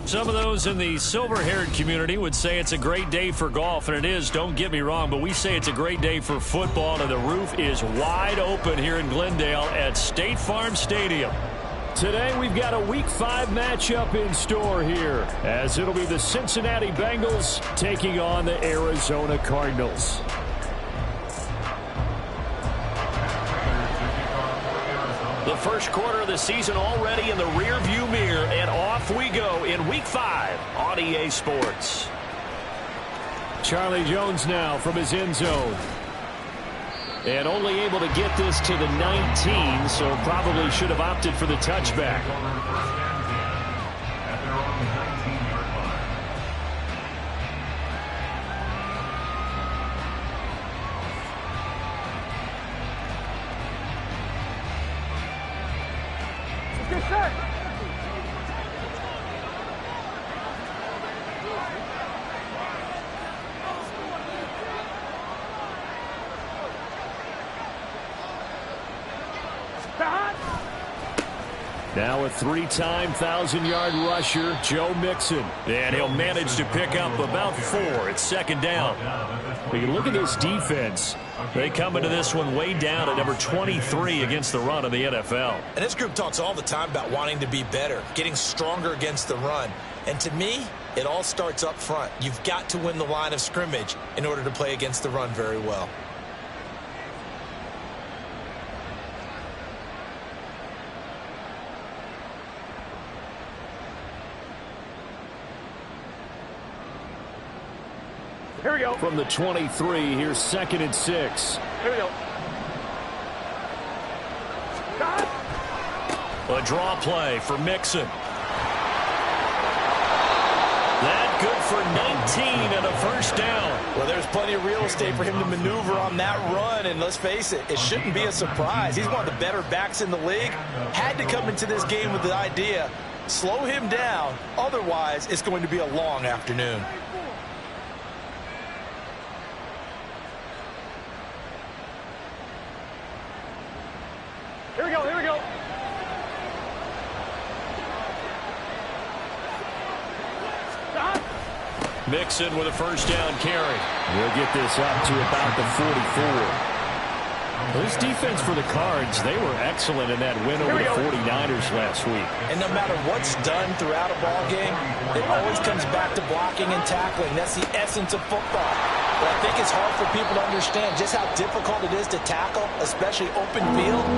Some of those in the silver-haired community would say it's a great day for golf, and it is, don't get me wrong, but we say it's a great day for football, and the roof is wide open here in Glendale at State Farm Stadium. Today we've got a Week 5 matchup in store here, as it'll be the Cincinnati Bengals taking on the Arizona Cardinals. The first quarter of the season already in the rearview mirror, and off we go in Week 5 on EA Sports. Charlie Jones now from his end zone. And only able to get this to the 19, so probably should have opted for the touchback. Now a three-time 1,000-yard rusher, Joe Mixon. And he'll manage to pick up about 4. It's second down. But you look at this defense. They come into this one way down at number 23 against the run of the NFL. And this group talks all the time about wanting to be better, getting stronger against the run. And to me, it all starts up front. You've got to win the line of scrimmage in order to play against the run very well. Here we go. From the 23, here's 2nd and 6. Here we go. A draw play for Mixon. That good for 19 and a first down. Well, there's plenty of real estate for him to maneuver on that run, and let's face it, it shouldn't be a surprise. He's one of the better backs in the league. Had to come into this game with the idea, slow him down, otherwise it's going to be a long afternoon. Here we go, here we go. Mixon with a first down carry. We'll get this up to about the 44. This defense for the Cards, they were excellent in that win over the 49ers last week. And no matter what's done throughout a ball game, it always comes back to blocking and tackling. That's the essence of football. But I think it's hard for people to understand just how difficult it is to tackle, especially open field.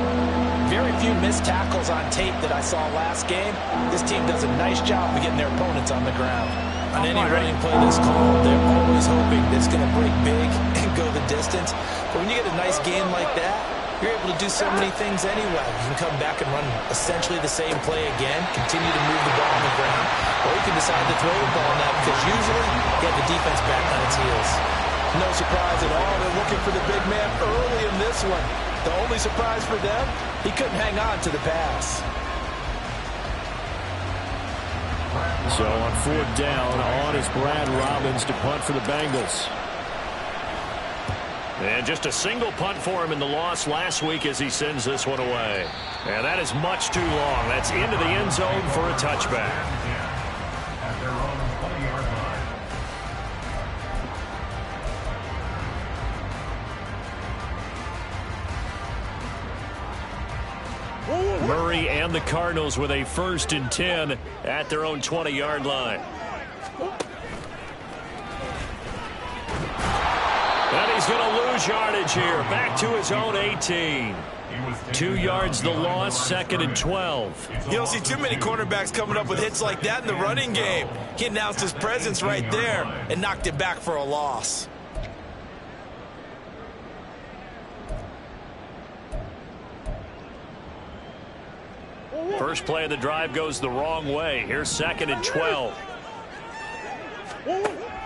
Very few missed tackles on tape that I saw last game. This team does a nice job of getting their opponents on the ground. On any running play that's called, they're always hoping that it's going to break big and go the distance. But when you get a nice game like that, you're able to do so many things anyway. You can come back and run essentially the same play again, continue to move the ball on the ground, or you can decide to throw the ball now because usually you have the defense back on its heels. No surprise at all. They're looking for the big man early in this one. The only surprise for them, he couldn't hang on to the pass. So on 4th down, on is Brad Robbins to punt for the Bengals. And just a single punt for him in the loss last week as he sends this one away. And that is much too long. That's into the end zone for a touchback. Murray and the Cardinals with a 1st and 10 at their own 20-yard line. And he's going to lose yardage here. Back to his own 18. 2 yards the loss, 2nd and 12. You don't see too many cornerbacks coming up with hits like that in the running game. He announced his presence right there and knocked it back for a loss. First play of the drive goes the wrong way. Here's 2nd and 12.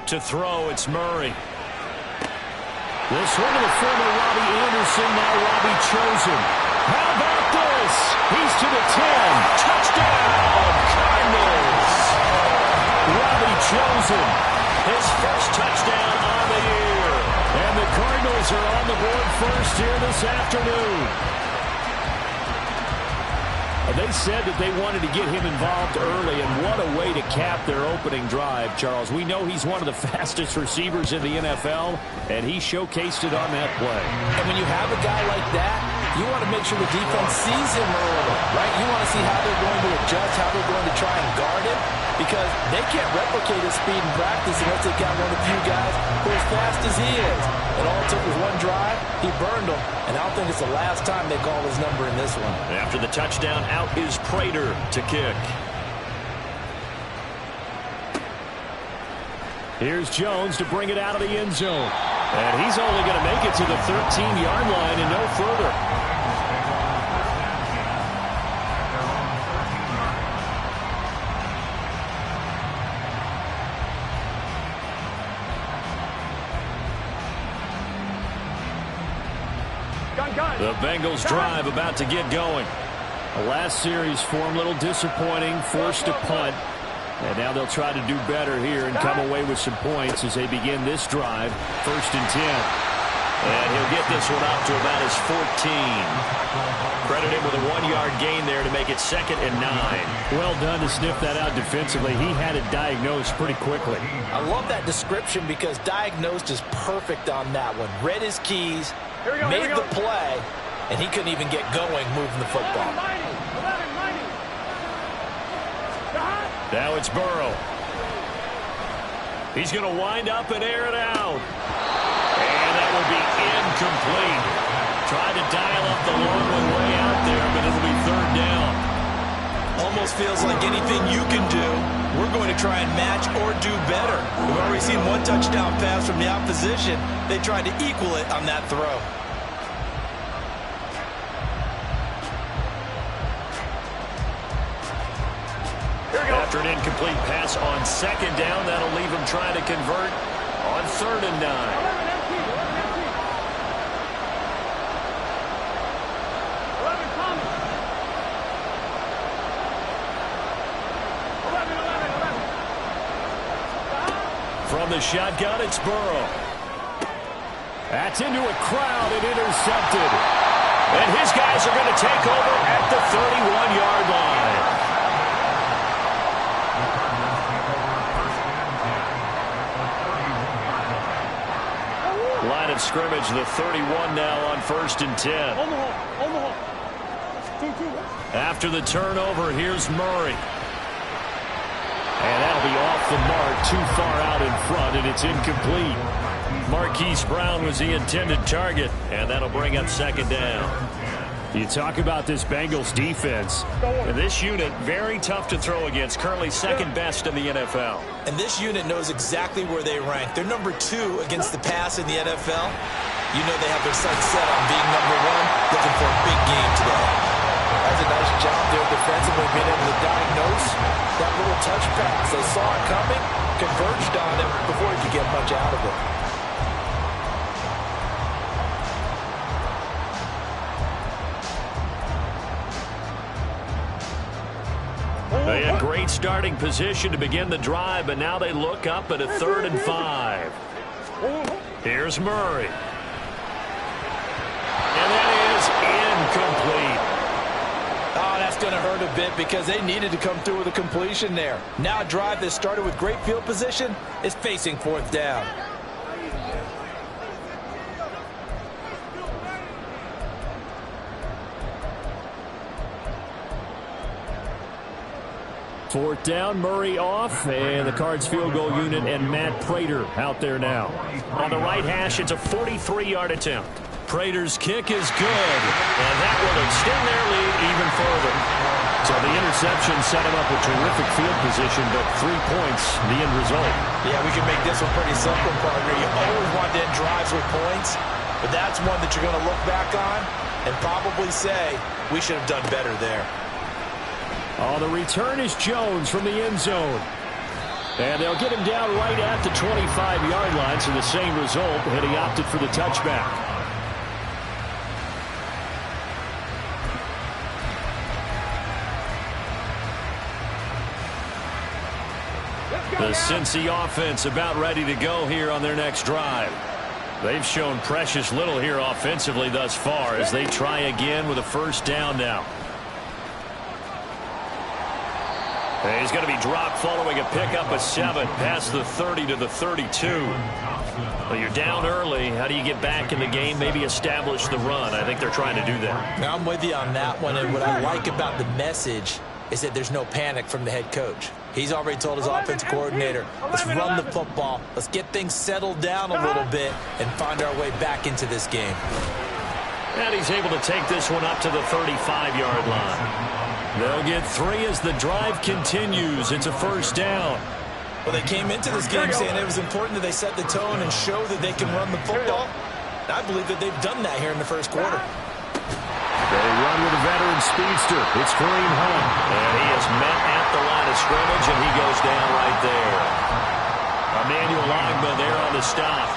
To throw, it's Murray. This one to the former Robbie Anderson, now Robbie Chosen. How about this? He's to the 10. Touchdown, Cardinals. Robbie Chosen. His first touchdown on the year. And the Cardinals are on the board first here this afternoon. They said that they wanted to get him involved early, and what a way to cap their opening drive, Charles. We know he's one of the fastest receivers in the NFL, and he showcased it on that play. And when you have a guy like that, you want to make sure the defense sees him early, right? You want to see how they're going to adjust, how they're going to try and guard him, because they can't replicate his speed in practice unless they got one of the few guys who are as fast as he is. And all it took was one drive, he burned them, and I don't think it's the last time they call his number in this one. After the touchdown, out is Prater to kick. Here's Jones to bring it out of the end zone. And he's only going to make it to the 13-yard line and no further. The Bengals drive about to get going. The last series for them, a little disappointing, forced a punt. And now they'll try to do better here and come away with some points as they begin this drive. 1st and 10. And he'll get this one up to about his 14. Credit him with a 1-yard gain there to make it 2nd and 9. Well done to sniff that out defensively. He had it diagnosed pretty quickly. I love that description because diagnosed is perfect on that one. Read his keys, made the play, and he couldn't even get going moving the football. Now it's Burrow. He's going to wind up and air it out. And that will be incomplete. Tried to dial up the long one way out there, but it'll be 3rd down. Almost feels like anything you can do, we're going to try and match or do better. We've already seen one touchdown pass from the opposition. They tried to equal it on that throw. After an incomplete pass on 2nd down, that'll leave him trying to convert on 3rd and 9. From the shotgun, it's Burrow. That's into a crowd and intercepted. And his guys are going to take over at the 31-yard line. Line of scrimmage, the 31 now on 1st and 10. After the turnover, here's Murray. And that'll be off the mark, too far out in front, and it's incomplete. Marquise Brown was the intended target, and that'll bring up 2nd down. You talk about this Bengals defense. And this unit, very tough to throw against, currently 2nd best in the NFL. And this unit knows exactly where they rank. They're number 2 against the pass in the NFL. You know they have their sights set on being number 1, looking for a big game today. That's a nice job there defensively, being able to diagnose that little touch pass. They saw it coming, converged on it before he could get much out of it. They had great starting position to begin the drive, but now they look up at a 3rd and 5. Here's Murray. And that is incomplete. Oh, that's going to hurt a bit because they needed to come through with a completion there. Now a drive that started with great field position is facing 4th down. Fourth down, Murray off, and the Cards field goal unit and Matt Prater out there now. On the right hash, it's a 43-yard attempt. Prater's kick is good, and that will extend their lead even further. So the interception set him up a terrific field position, but 3 points, the end result. Yeah, we can make this one pretty simple, partner. You always want to end drives with points, but that's one that you're going to look back on and probably say, we should have done better there. Oh, the return is Jones from the end zone. And they'll get him down right at the 25-yard line, so the same result, and he opted for the touchback. The Cincy offense about ready to go here on their next drive. They've shown precious little here offensively thus far as they try again with a 1st down now. And he's going to be dropped following a pickup of 7 past the 30 to the 32. Well, you're down early. How do you get back in the game? Maybe establish the run. I think they're trying to do that. Now, I'm with you on that one, and what I like about the message is that there's no panic from the head coach. He's already told his offensive coordinator, let's run the football, let's get things settled down a little bit and find our way back into this game. And he's able to take this one up to the 35-yard line. They'll get 3 as the drive continues. It's a first down. Well, they came into this game saying it was important that they set the tone and show that they can run the football. And I believe that they've done that here in the first quarter. They run with a veteran speedster. It's Kareem Hunt. And he is met at the line of scrimmage, and he goes down right there. Emmanuel Ogbah there on the stop.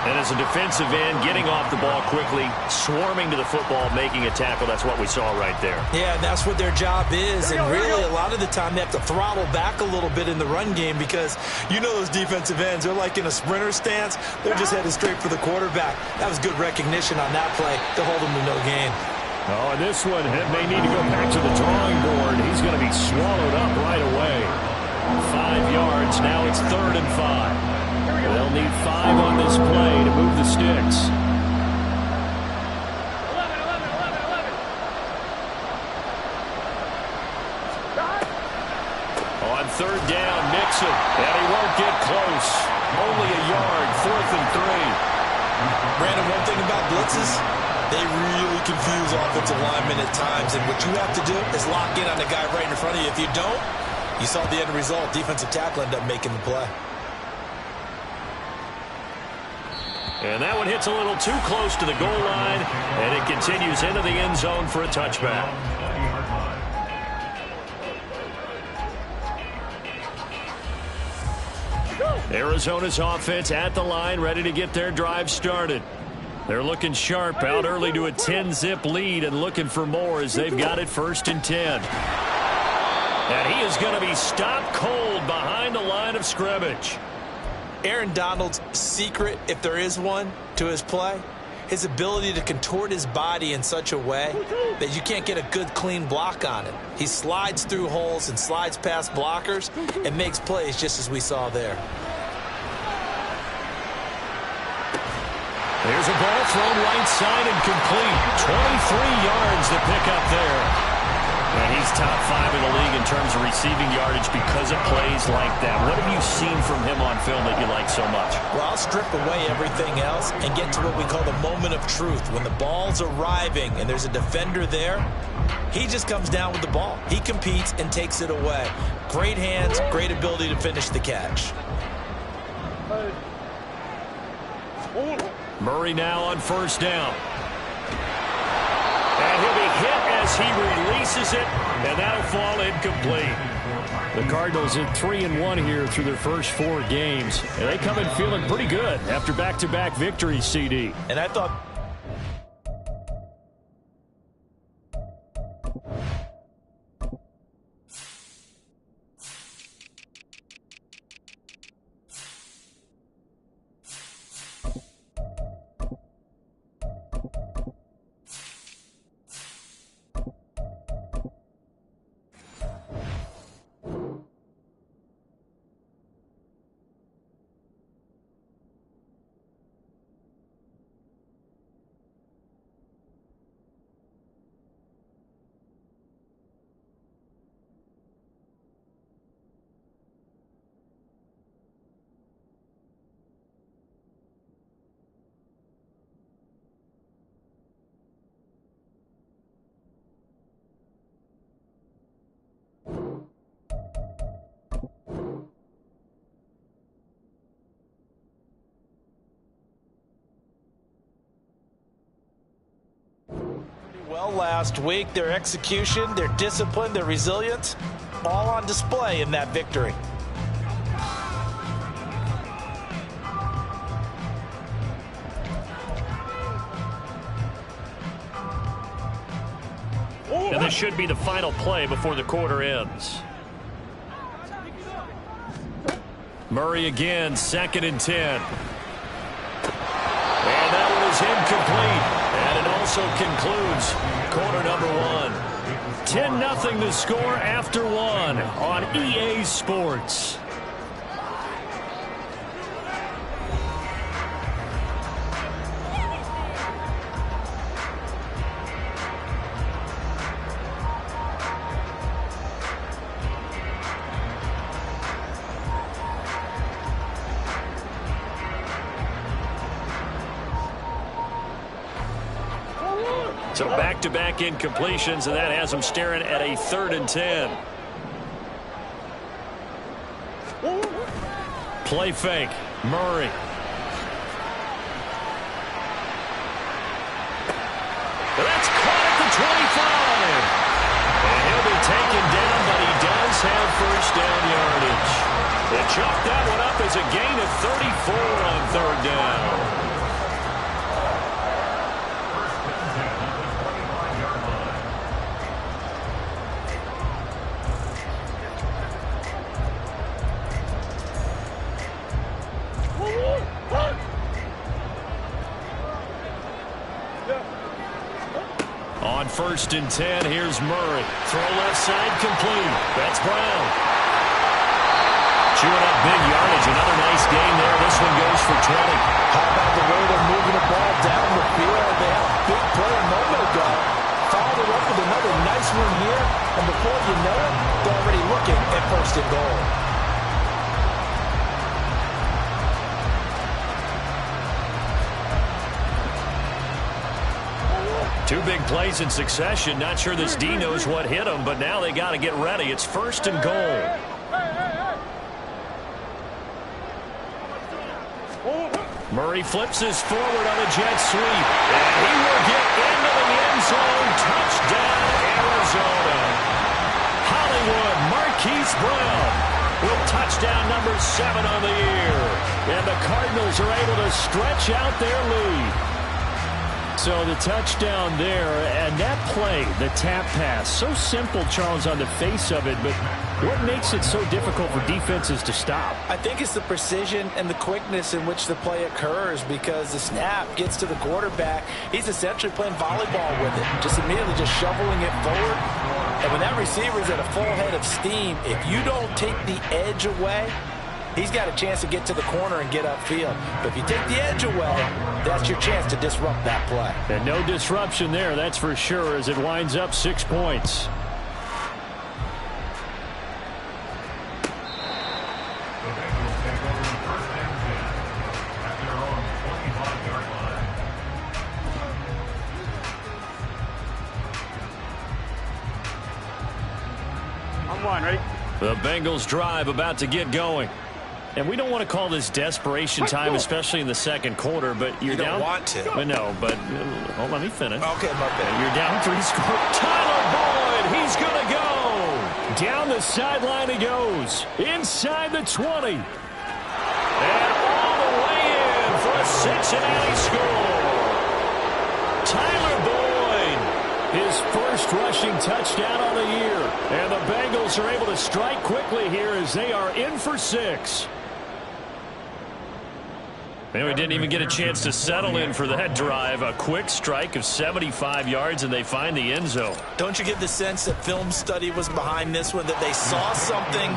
And as a defensive end, getting off the ball quickly, swarming to the football, making a tackle. That's what we saw right there. Yeah, and that's what their job is. And really, a lot of the time, they have to throttle back a little bit in the run game because you know those defensive ends, they're like in a sprinter stance. They're just headed straight for the quarterback. That was good recognition on that play to hold them to no gain. Oh, and this one may need to go back to the drawing board. He's going to be swallowed up right away. 5 yards. Now it's 3rd and 5. They'll need 5 on this play to move the sticks. On 3rd down, Mixon, and he won't get close. Only a yard, 4th and 3. Brandon, one thing about blitzes, they really confuse offensive linemen at times, and what you have to do is lock in on the guy right in front of you. If you don't, you saw the end result. Defensive tackle ended up making the play. And that one hits a little too close to the goal line, and it continues into the end zone for a touchback. Arizona's offense at the line, ready to get their drive started. They're looking sharp, out early to a 10-zip lead and looking for more as they've got it 1st and 10. And he is going to be stopped cold behind the line of scrimmage. Aaron Donald's secret, if there is one, to his play, his ability to contort his body in such a way that you can't get a good, clean block on it. He slides through holes and slides past blockers and makes plays just as we saw there. There's a ball thrown right side and complete. 23 yards to pick up there. And he's top 5 in the league in terms of receiving yardage because of plays like that. What have you seen from him on film that you like so much? Well, I'll strip away everything else and get to what we call the moment of truth. When the ball's arriving and there's a defender there, he just comes down with the ball. He competes and takes it away. Great hands, great ability to finish the catch. Murray now on 1st down. And he'll be hit as he releases it, and that'll fall incomplete. The Cardinals at 3-1 here through their first 4 games. And they come in feeling pretty good after back-to-back victories, CD. And I thought... well last week. Their execution, their discipline, their resilience, all on display in that victory. And this should be the final play before the quarter ends. Murray again, 2nd and 10. And that one is incomplete. And it also concludes quarter number 1. 10-0 the score after one on EA Sports. So back-to-back incompletions, and that has them staring at a 3rd and 10. Play fake. Murray. That's caught at the 25. And he'll be taken down, but he does have first down yardage. They chalked that one up as a gain of 34 on 3rd down. On 1st and 10, here's Murray. Throw left side, complete. That's Brown. Chewing up big yardage. Another nice gain there. This one goes for 20. How about the way they're moving the ball down the field? They had a big play a moment ago. Followed it up with another nice one here. And before you know it, they're already looking at 1st and goal. Two big plays in succession. Not sure this D knows what hit him, but now they got to get ready. It's 1st and goal. Murray flips his forward on a jet sweep. And he will get into the end zone. Touchdown, Arizona. Hollywood, Marquise Brown with touchdown number 7 on the year. And the Cardinals are able to stretch out their lead. So the touchdown there, and that play, the tap pass, so simple, Charles, on the face of it, but what makes it so difficult for defenses to stop? I think it's the precision and the quickness in which the play occurs, because the snap gets to the quarterback. He's essentially playing volleyball with it, just immediately just shoveling it forward. And when that receiver's at a full head of steam, if you don't take the edge away, he's got a chance to get to the corner and get upfield. But if you take the edge away, that's your chance to disrupt that play. And no disruption there, that's for sure, as it winds up 6 points. On one, ready? The Bengals drive about to get going. And we don't want to call this desperation time, especially in the second quarter, but you're down. You don't want to. But no, but hold on, let me finish. Okay, my bad. You're down 3 scores. Tyler Boyd, he's going to go. Down the sideline he goes. Inside the 20. And all the way in for a Cincinnati score. Tyler Boyd, his first rushing touchdown on the year. And the Bengals are able to strike quickly here as they are in for 6. And we didn't even get a chance to settle in for that drive. A quick strike of 75 yards, and they find the end zone. Don't you get the sense that film study was behind this one, that they saw something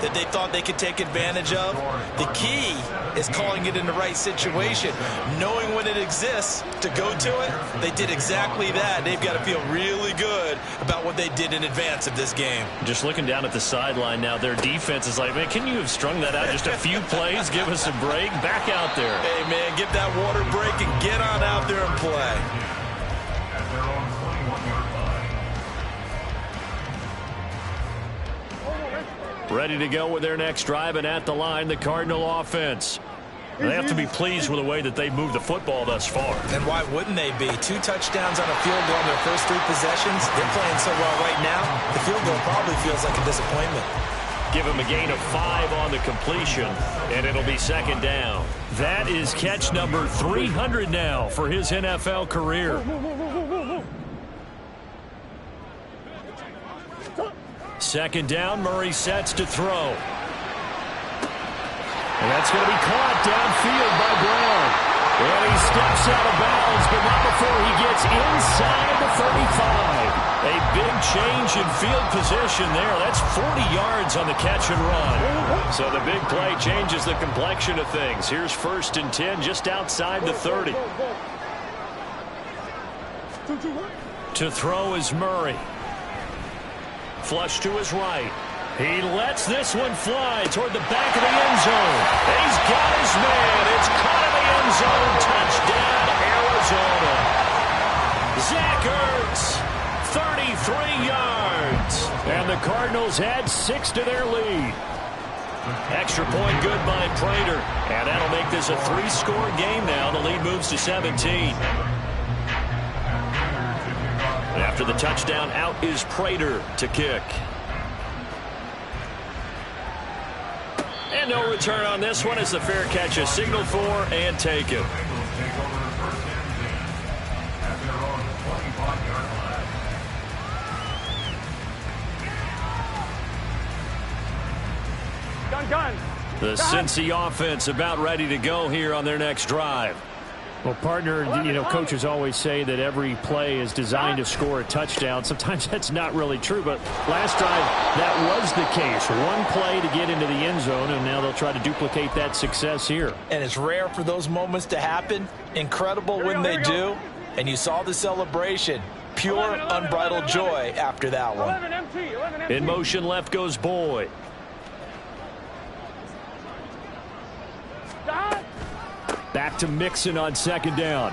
that they thought they could take advantage of? The key is calling it in the right situation. Knowing when it exists to go to it, they did exactly that. They've got to feel really good about what they did in advance of this game. Just looking down at the sideline now, their defense is like, man, can you have strung that out just a few plays? Give us a break. Back out there. Hey, man, get that water break and get on out there and play. Ready to go with their next drive, and at the line, the Cardinal offense. They have to be pleased with the way that they've moved the football thus far. And why wouldn't they be? 2 touchdowns on a field goal in their first 3 possessions. They're playing so well right now, the field goal probably feels like a disappointment. Give him a gain of 5 on the completion, and it'll be second down. That is catch number 300 now for his NFL career. Second down, Murray sets to throw. And that's going to be caught downfield by Brown. And he steps out of bounds, but not before he gets inside the 35. A big change in field position there. That's 40 yards on the catch and run. So the big play changes the complexion of things. Here's 1st and 10 just outside the 30. To throw is Murray. Flush to his right. He lets this one fly toward the back of the end zone. He's got his man. It's caught in the end zone. Touchdown, Arizona. Zach Ertz, 33 yards. And the Cardinals add 6 to their lead. Extra point good by Prater. And that'll make this a 3-score game now. The lead moves to 17. After the touchdown, out is Prater to kick. And no return on this one as the fair catch is signaled for and taken. The Cincy offense about ready to go here on their next drive. Well, partner, coaches always say that every play is designed to score a touchdown. Sometimes that's not really true, but last drive, that was the case. One play to get into the end zone, and now they'll try to duplicate that success here. And it's rare for those moments to happen. Incredible when they do. And you saw the celebration. Pure, unbridled joy after that one. In motion left goes Boyd. Back to Mixon on 2nd down.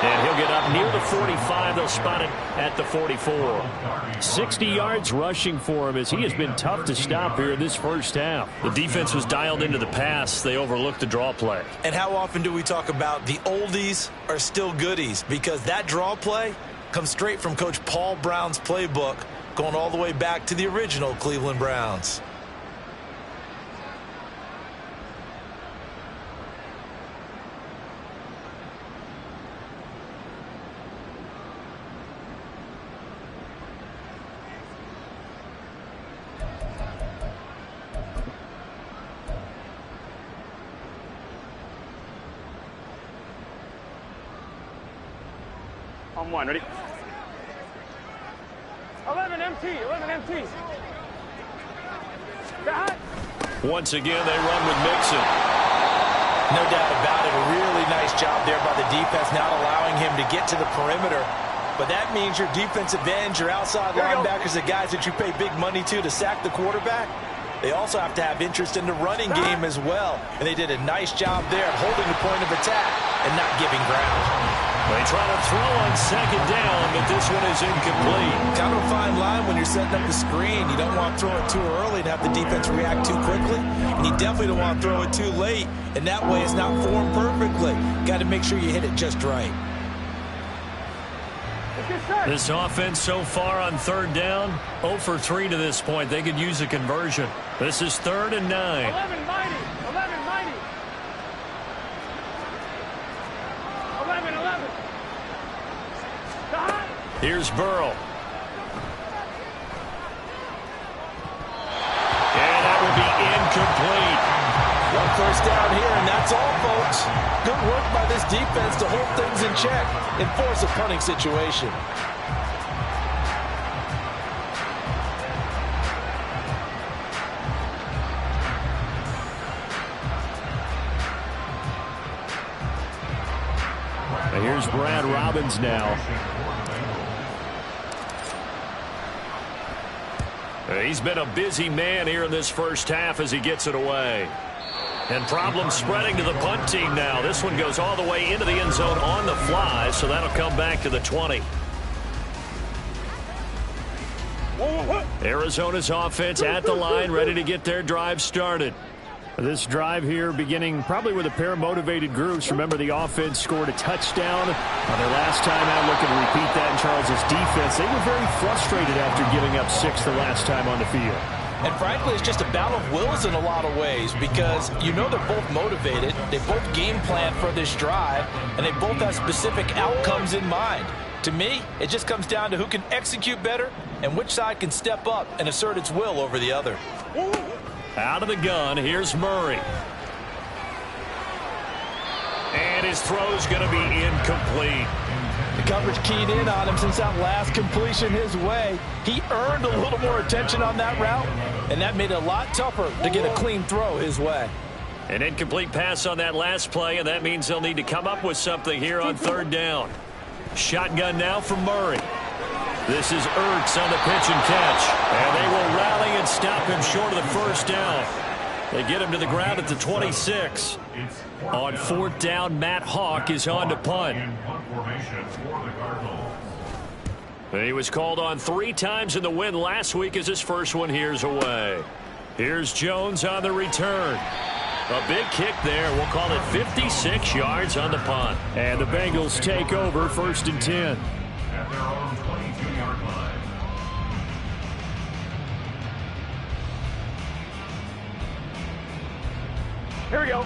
And he'll get up near the 45. They'll spot it at the 44. 60 yards rushing for him as he has been tough to stop here in this first half. The defense was dialed into the pass. They overlooked the draw play. And how often do we talk about the oldies are still goodies? Because that draw play comes straight from Coach Paul Brown's playbook, going all the way back to the original Cleveland Browns. On 1, ready? 11 MT, 11 MT. Once again, they run with Mixon. No doubt about it. A really nice job there by the defense, not allowing him to get to the perimeter. But that means your defensive ends, your outside linebackers, the guys that you pay big money to sack the quarterback, they also have to have interest in the running game as well. And they did a nice job there of holding the point of attack and not giving ground. They try to throw on 2nd down, but this one is incomplete. Kind of a fine line when you're setting up the screen. You don't want to throw it too early and have the defense react too quickly. And you definitely don't want to throw it too late. And that way it's not formed perfectly. Got to make sure you hit it just right. This offense so far on 3rd down, 0 for 3 to this point. They could use a conversion. This is 3rd and 9. 11 mighty, 11 mighty. 11, 11. Here's Burrow. And that will be incomplete. One first down here, and that's all, folks. Good work by this defense to hold things in check and force a punting situation. Here's Brad Robbins now. He's been a busy man here in this first half as he gets it away. And problems spreading to the punt team now. This one goes all the way into the end zone on the fly, so that'll come back to the 20. Arizona's offense at the line, ready to get their drive started. This drive here beginning probably with a pair of motivated groups. Remember, the offense scored a touchdown on their last time out. Looking to repeat that in Charles's defense. They were very frustrated after giving up 6 the last time on the field. And frankly, it's just a battle of wills in a lot of ways because you know they're both motivated. They both game plan for this drive, and they both have specific outcomes in mind. To me, it just comes down to who can execute better and which side can step up and assert its will over the other. Out of the gun, here's Murray. And his throw's going to be incomplete. The coverage keyed in on him since that last completion his way. He earned a little more attention on that route, and that made it a lot tougher to get a clean throw his way. An incomplete pass on that last play, and that means they'll need to come up with something here on third down. Shotgun now from Murray. This is Ertz on the pitch and catch. And they will rally and stop him short of the first down. They get him to the ground at the 26. On fourth down, Matt Hawk is on to punt. He was called on 3 times in the win last week as his first one here's away. Here's Jones on the return. A big kick there. We'll call it 56 yards on the punt. And the Bengals take over 1st and 10. At their own 22-yard line. Here we go.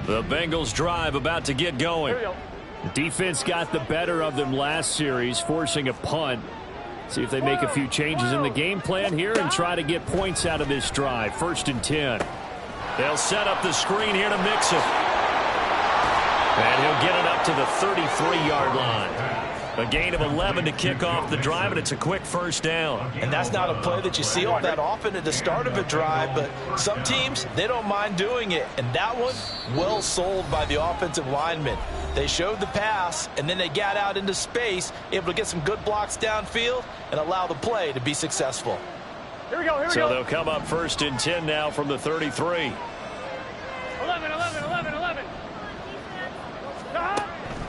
The Bengals drive about to get going. Here we go. The defense got the better of them last series, forcing a punt. See if they make a few changes in the game plan here and try to get points out of this drive. 1st and 10. They'll set up the screen here to Mixon. And he'll get it up to the 33-yard line. A gain of 11 to kick off the drive, and it's a quick first down. And that's not a play that you see all that often at the start of a drive, but some teams, they don't mind doing it. And that one, well sold by the offensive lineman. They showed the pass, and then they got out into space, able to get some good blocks downfield and allow the play to be successful. Here we go. Here we So go. they'll come up 1st and 10 now from the 33. 11, 11, 11, 11.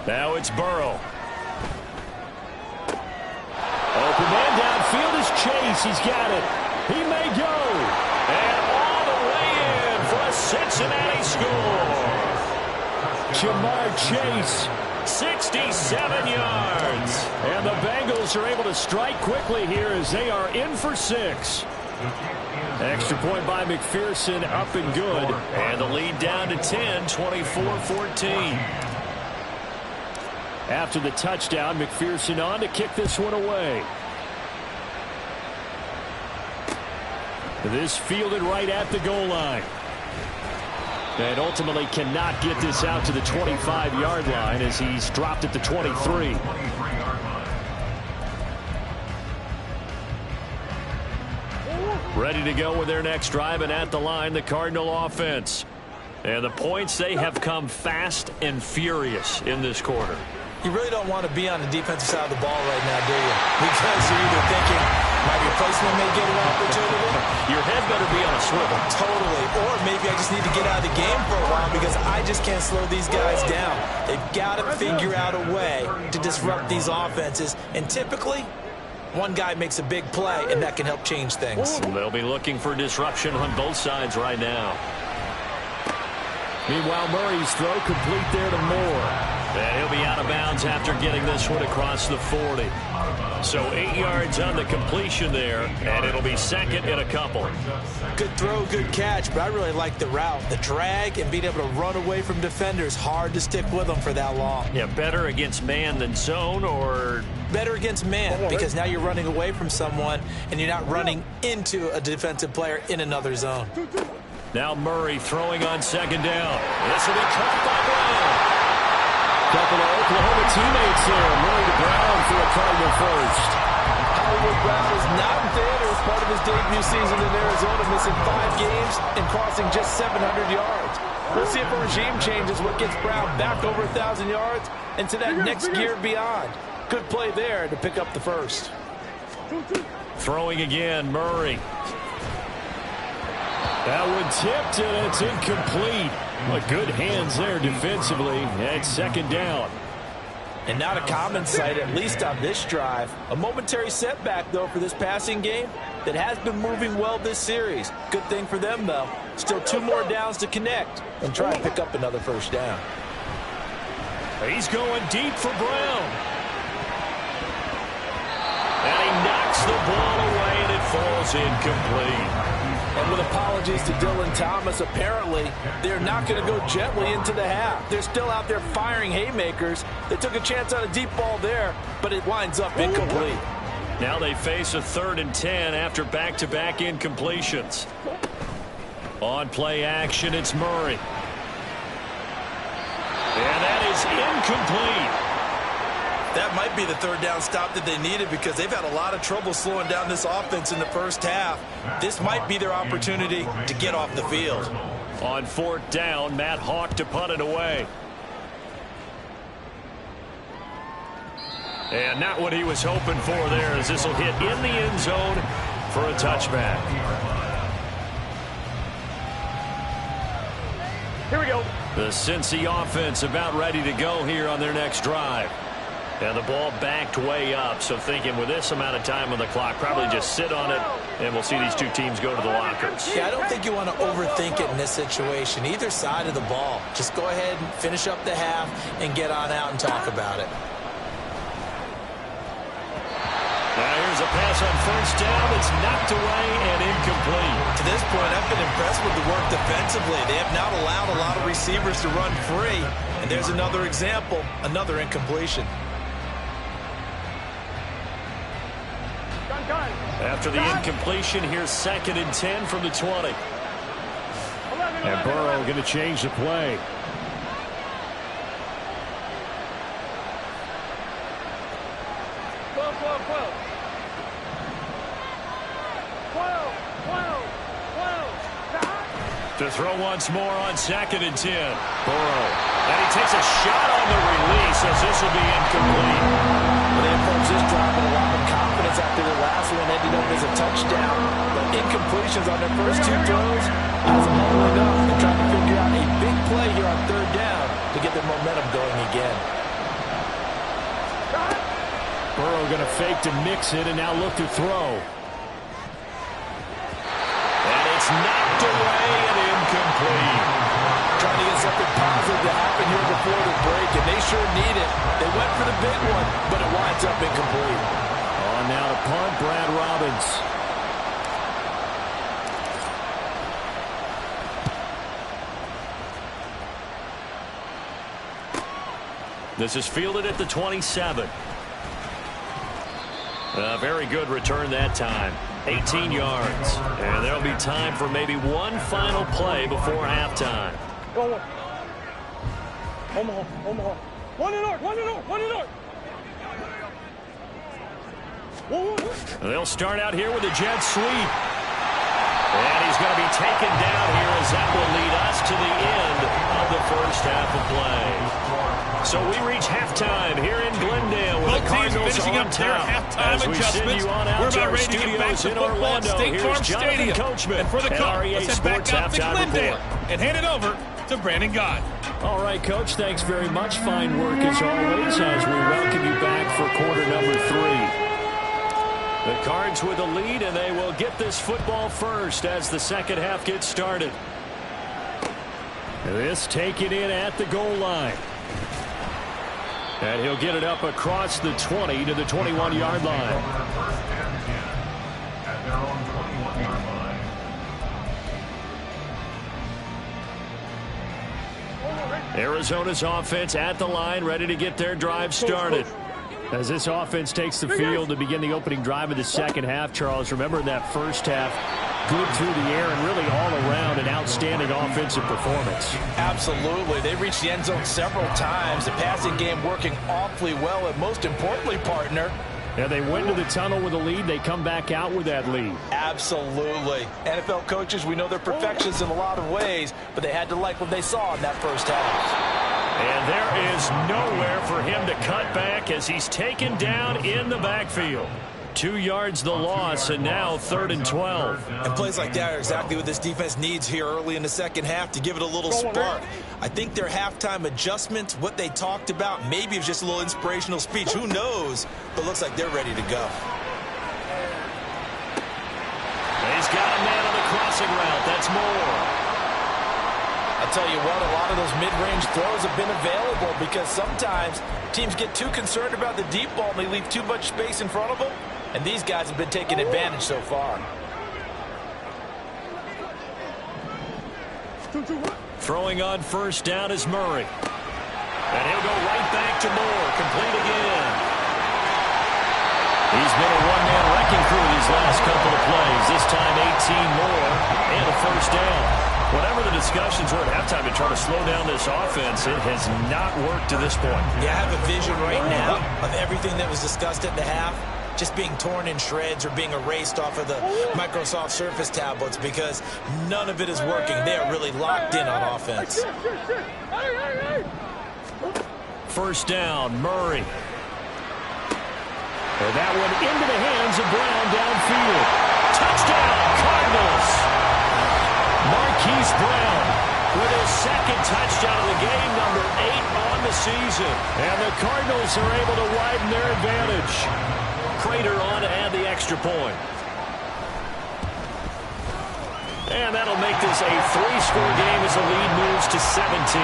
Now it's Burrow. Open man downfield is Chase. He's got it. He may go. And all the way in for a Cincinnati score. Jamar Chase. 67 yards. And the Bengals are able to strike quickly here as they are in for 6. Extra point by McPherson, up and good. And the lead down to 10, 24-14. After the touchdown, McPherson on to kick this one away. This fielded right at the goal line. And ultimately cannot get this out to the 25-yard line as he's dropped at the 23. Ready to go with their next drive, and at the line, the Cardinal offense. And the points, they have come fast and furious in this quarter. You really don't want to be on the defensive side of the ball right now, do you? Because you're either thinking my replacement may get an opportunity. Your head better be on a swivel. Totally. Or maybe I just need to get out of the game for a while because I just can't slow these guys down. They've got to figure out a way to disrupt these offenses. And typically, one guy makes a big play, and that can help change things. They'll be looking for disruption on both sides right now. Meanwhile, Murray's throw complete there to Moore. And he'll be out of bounds after getting this one across the 40. So 8 yards on the completion there, and it'll be second in a couple. Good throw, good catch, but I really like the route. The drag and being able to run away from defenders, hard to stick with them for that long. Yeah, better against man than zone, or better against man because now you're running away from someone and you're not running into a defensive player in another zone. Now Murray throwing on second down. This will be caught by Brown. Couple of Oklahoma teammates there. Murray to Brown for a Cardinal first. Hollywood Brown is not in theater as part of his debut season in Arizona, missing 5 games and crossing just 700 yards. We'll see if a regime change is what gets Brown back over 1,000 yards and to that next gear beyond. Good play there to pick up the first. Throwing again, Murray. That one tipped, and it's incomplete. But good hands there defensively at second down. And not a common sight, at least on this drive. A momentary setback, though, for this passing game that has been moving well this series. Good thing for them, though. Still 2 more downs to connect and try and pick up another first down. He's going deep for Brown. And he knocks the ball away, and it falls incomplete. And with apologies to Dylan Thomas, apparently they're not going to go gently into the half. They're still out there firing haymakers. They took a chance on a deep ball there, but it winds up incomplete. Now they face a 3rd and 10 after back-to-back incompletions. On play action, it's Murray. And incomplete. That might be the third down stop that they needed because they've had a lot of trouble slowing down this offense in the first half. This might be their opportunity to get off the field. On fourth down, Matt Hawk to punt it away. And not what he was hoping for there, as this will hit in the end zone for a touchback. Here we go. The Cincy offense about ready to go here on their next drive. And the ball backed way up, so thinking with this amount of time on the clock, probably just sit on it, and we'll see these two teams go to the lockers. Yeah, I don't think you want to overthink it in this situation. Either side of the ball. Just go ahead and finish up the half and get on out and talk about it. Now here's a pass on first down. It's knocked away and incomplete. To this point, I've been impressed with the work defensively. They have not allowed a lot of receivers to run free. And there's another example, another incompletion. After the incompletion, here's 2nd and 10 from the 20. And Burrow going to change the play. To throw once more on 2nd and 10. Burrow. And he takes a shot on the release as this will be incomplete. Well, they approach this drive with a lot of confidence after the last one ended up as a touchdown. But incompletions on their first two throws has humbling up. They're trying to figure out a big play here on third down to get their momentum going again. Burrow going to fake to mix it and now look to throw. And it's knocked away and incomplete. Trying to get something positive to happen here before the break, and they sure need it. They went for the big one, but it winds up incomplete. On now to punt, Brad Robbins. This is fielded at the 27. A very good return that time. 18 yards. And there'll be time for maybe one final play before halftime. Omaha. One in north. They'll start out here with a jet sweep. And he's going to be taken down here as that will lead us to the end of the first half of play. So we reach halftime here in Glendale with the Cardinals finishing on up their top. halftime As we send adjustments, you on out we're to about our ready to get back studios to in football Orlando. at State Here's Farm Jonathan Stadium. Coachman And for the at call, REA let's head Sports back out to Halftime Glendale Report. and hand it over to Brandon Gott. All right, Coach, thanks very much. Fine work as always as we welcome you back for quarter number 3. The Cards with the lead, and they will get this football first as the second half gets started. This taken in at the goal line. And he'll get it up across the 20 to the 21-yard line. At their own 21-yard line. Arizona's offense at the line, ready to get their drive started. As this offense takes the field to begin the opening drive of the second half, Charles, remember that first half, good through the air and really all around an outstanding offensive performance. Absolutely. They reached the end zone several times. The passing game working awfully well, and most importantly, partner, Yeah, they went to the tunnel with a lead. They come back out with that lead. absolutely. NFL coaches, we know they're perfectionists in a lot of ways, but they had to like what they saw in that first half. And there is nowhere for him to cut back as he's taken down in the backfield. 2 yards the loss, and now 3rd and 12. And plays like that are exactly what this defense needs here early in the second half to give it a little spark. I think their halftime adjustments, what they talked about, maybe it was just a little inspirational speech. Who knows? But looks like they're ready to go. He's got a man on the crossing route. That's Moore. I'll tell you what, a lot of those mid-range throws have been available because sometimes teams get too concerned about the deep ball and they leave too much space in front of them. And these guys have been taking advantage so far. Throwing on first down is Murray. And he'll go right back to Moore. Complete again. He's been a one-man wrecking crew these last couple of plays. This time 18 more and a first down. Whatever the discussions were at halftime to try to slow down this offense, it has not worked to this point. Yeah, I have a vision right now of everything that was discussed at the half just being torn in shreds or being erased off of the Microsoft Surface tablets because none of it is working. They are really locked in on offense. First down, Murray. And that one into the hands of Brown downfield. Touchdown, Cardinals! Marquise Brown with his second touchdown of the game, number 8 on the season. And the Cardinals are able to widen their advantage. Prater on to add the extra point. And that'll make this a 3-score game as the lead moves to 17.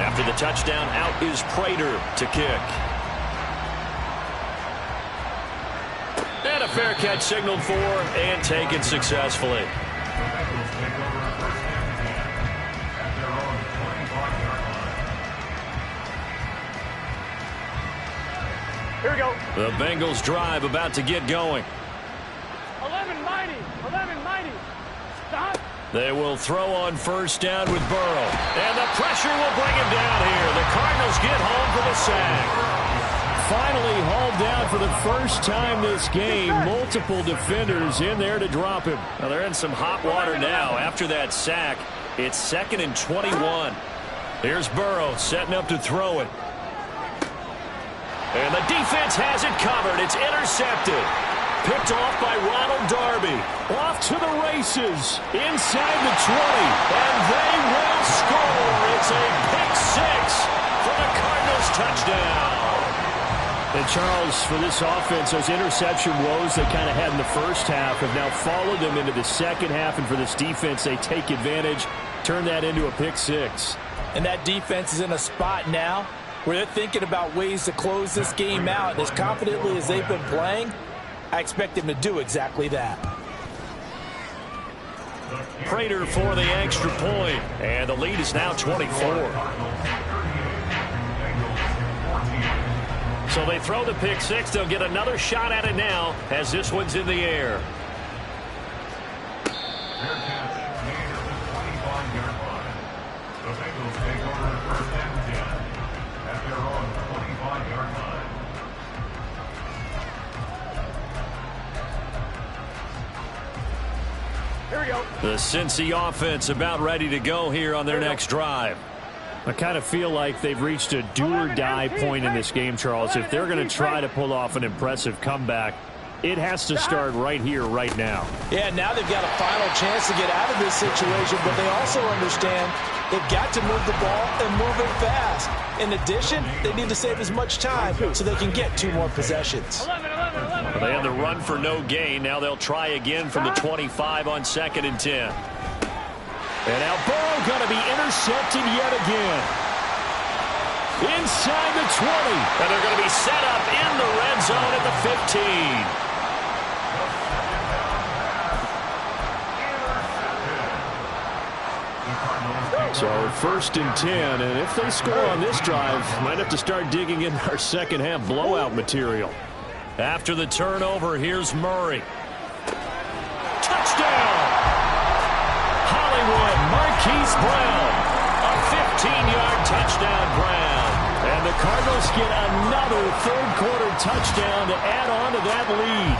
After the touchdown, out is Prater to kick. And a fair catch signaled for and taken successfully. Here we go. The Bengals drive about to get going. 11 mighty. Stop. They will throw on first down with Burrow. And the pressure will bring him down here. The Cardinals get home for the sack. Finally hauled down for the first time this game. Multiple defenders in there to drop him. Now they're in some hot water now. After that sack, it's 2nd and 21. Here's Burrow setting up to throw it. And the defense has it covered. It's intercepted. Picked off by Ronald Darby. Off to the races. Inside the 20. And they will score. It's a pick 6 for the Cardinals touchdown. And Charles, for this offense, those interception woes they kind of had in the first half have now followed them into the second half. And for this defense, they take advantage, turn that into a pick 6. And that defense is in a spot now where they're thinking about ways to close this game out. As confidently as they've been playing, I expect them to do exactly that. Prater for the extra point, and the lead is now 24. So they throw the pick 6. They'll get another shot at it now as this one's in the air. The Bengals take over first and 10 at their own 25-yard line. Here we go. The Cincy offense about ready to go here on their next drive. I kind of feel like they've reached a do-or-die point in this game, Charles. If they're going to try to pull off an impressive comeback, it has to start right here, right now. Yeah, now they've got a final chance to get out of this situation, but they also understand they've got to move the ball and move it fast. In addition, they need to save as much time so they can get 2 more possessions. 11. They had the run for no gain. Now they'll try again from the 25 on 2nd and 10. And now Burrow going to be intercepted yet again. Inside the 20. And they're going to be set up in the red zone at the 15. So 1st and 10, and if they score on this drive, might have to start digging in our second half blowout material. After the turnover, here's Murray. Touchdown! Hollywood, Marquise Brown. A 15-yard touchdown, Brown. And the Cardinals get another third-quarter touchdown to add on to that lead.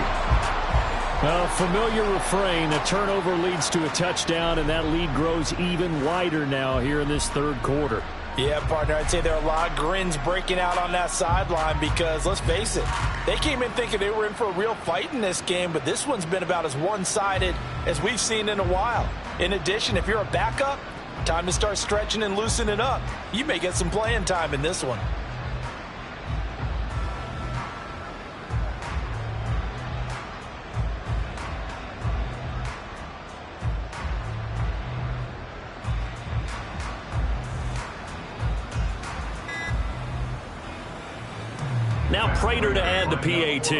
A familiar refrain, a turnover leads to a touchdown, and that lead grows even wider now here in this third quarter. Yeah, partner, I'd say there are a lot of grins breaking out on that sideline because, let's face it, they came in thinking they were in for a real fight in this game, but this one's been about as one-sided as we've seen in a while. In addition, if you're a backup, time to start stretching and loosening up. You may get some playing time in this one. Now Prater to add the PAT.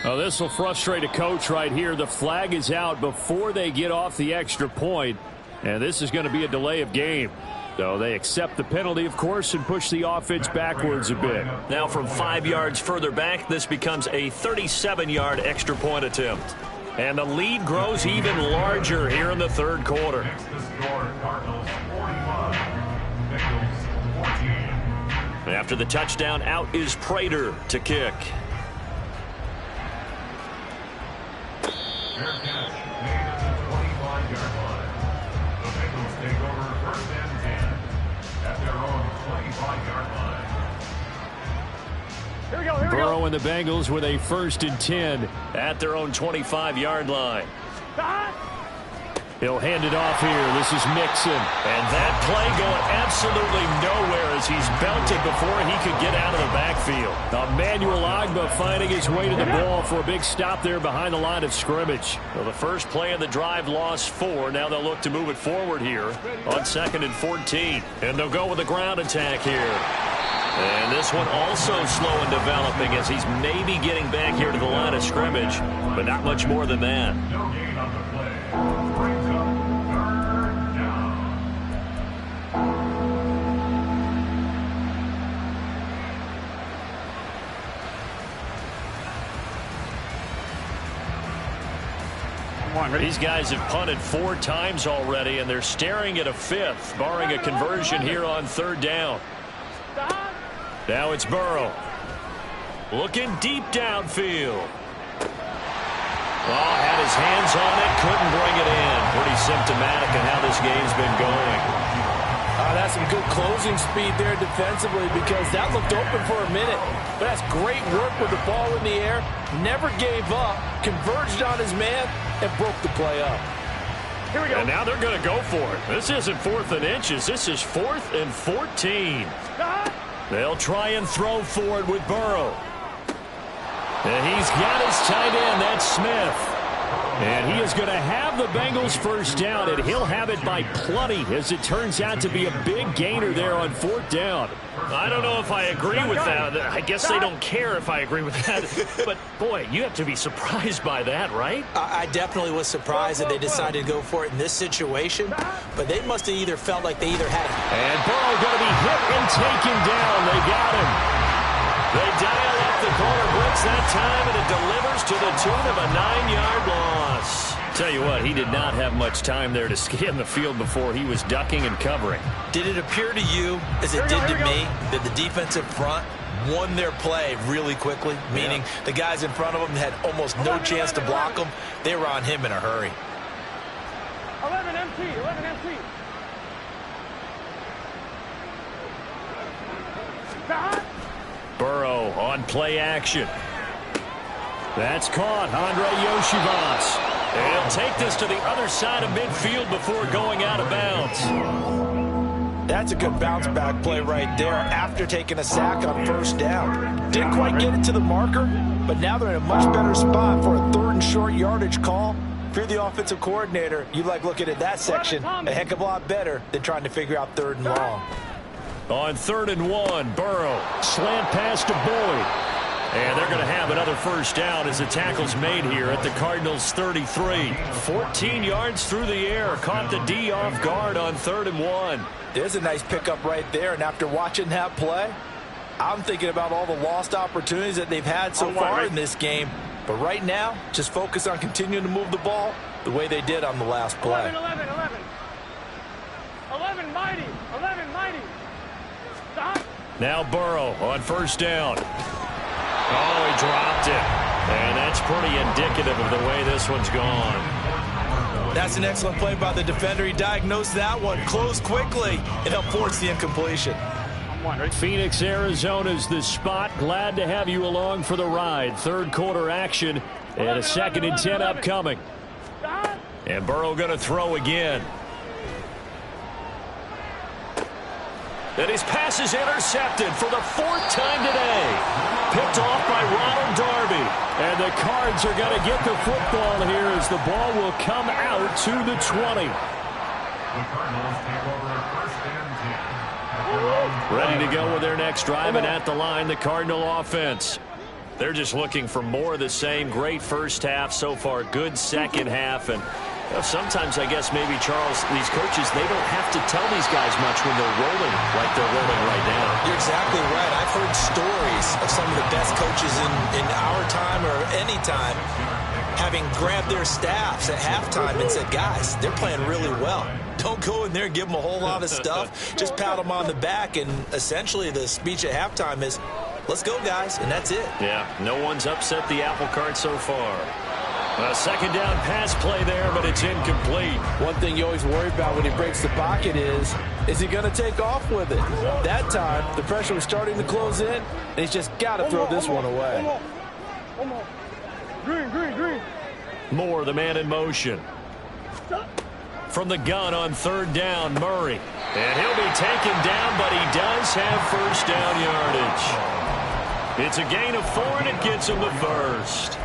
Oh, this will frustrate a coach right here. The flag is out before they get off the extra point, and this is going to be a delay of game. So they accept the penalty, of course, and push the offense backwards a bit. Now from 5 yards further back, this becomes a 37-yard extra point attempt. And the lead grows even larger here in the third quarter. After the touchdown, out is Prater to kick. Fair catch made at the 25-yard line. The Bengals take over 1st and 10 at their own 25-yard line. Here we go, here we go. Burrow and the Bengals with a 1st and 10 at their own 25-yard line. He'll hand it off here. This is Mixon. And that play going absolutely nowhere as he's belted before he could get out of the backfield. Emmanuel Ogbah finding his way to the ball for a big stop there behind the line of scrimmage. Well, the first play of the drive lost 4. Now they'll look to move it forward here on 2nd and 14. And they'll go with a ground attack here. And this one also slow in developing as he's maybe getting back here to the line of scrimmage, but not much more than that. No gain on the play. Brings up 3rd down. These guys have punted 4 times already, and they're staring at a 5th, barring a conversion here on 3rd down. Now it's Burrow. Looking deep downfield. Oh, had his hands on it, couldn't bring it in. Pretty symptomatic of how this game's been going. That's some good closing speed there defensively because that looked open for a minute. But that's great work with the ball in the air. Never gave up, converged on his man, and broke the play up. Here we go. And now they're going to go for it. This isn't 4th and inches. This is 4th and 14. They'll try and throw for it with Burrow. And he's got his tight end. That's Smith. And he is going to have the Bengals 1st down, and he'll have it by plenty as it turns out to be a big gainer there on 4th down. I don't know if I agree with that. I guess they don't care if I agree with that. But, boy, you have to be surprised by that, right? I definitely was surprised that they decided to go for it in this situation, but they must have either felt like they either had it. And Burrow going to be hit and taken down. They got him. They dial up the corner blitz that time, and it delivers to the tune of a 9-yard loss. Tell you what, he did not have much time there to scan the field before he was ducking and covering. Did it appear to you, as it did to me, that the defensive front won their play really quickly? Meaning the guys in front of them had almost no chance to block them. They were on him in a hurry. 11 MT, 11 MT. Burrow on play action. That's caught. Andre Yoshivas. And he'll take this to the other side of midfield before going out of bounds. That's a good bounce back play right there after taking a sack on 1st down. Didn't quite get it to the marker, but now they're in a much better spot for a 3rd and short yardage call. If you're the offensive coordinator, you like looking at that section a heck of a lot better than trying to figure out 3rd and long. On 3rd and 1, Burrow. Slant pass to Boyd. And they're going to have another 1st down as the tackle's made here at the Cardinals' 33. 14 yards through the air. Caught the D off guard on 3rd and 1. There's a nice pickup right there, and after watching that play, I'm thinking about all the lost opportunities that they've had so far in this game. But right now, just focus on continuing to move the ball the way they did on the last play. 11, 11, 11. 11 mighty, 11 mighty. Stop. Now Burrow on 1st down. Oh, he dropped it. And that's pretty indicative of the way this one's gone. That's an excellent play by the defender. He diagnosed that one, closed quickly, and helped force the incompletion. Phoenix, Arizona's the spot. Glad to have you along for the ride. 3rd quarter action and a 2nd and 10 upcoming. And Burrow going to throw again. And his pass is intercepted for the 4th time today. Picked off by Ronald Darby. And the Cards are going to get the football here as the ball will come out to the 20. The Cardinals take over 1st and 10. Ready to go with their next drive, and at the line, the Cardinal offense. They're just looking for more of the same. Great first half so far. Good second half, and Well, sometimes, I guess, maybe, Charles, these coaches, they don't have to tell these guys much when they're rolling like they're rolling right now. You're exactly right. I've heard stories of some of the best coaches in our time or any time having grabbed their staffs at halftime and said, guys, they're playing really well. Don't go in there and give them a whole lot of stuff. Just pat them on the back, and essentially the speech at halftime is, let's go, guys, and that's it. Yeah, no one's upset the apple cart so far. A second down pass play there, but it's incomplete. One thing you always worry about when he breaks the pocket is he going to take off with it? That time, the pressure was starting to close in, and he's just got to throw this one away. Green. Moore, the man in motion. From the gun on third down, Murray. And he'll be taken down, but he does have first down yardage. It's a gain of 4, and it gets him the first.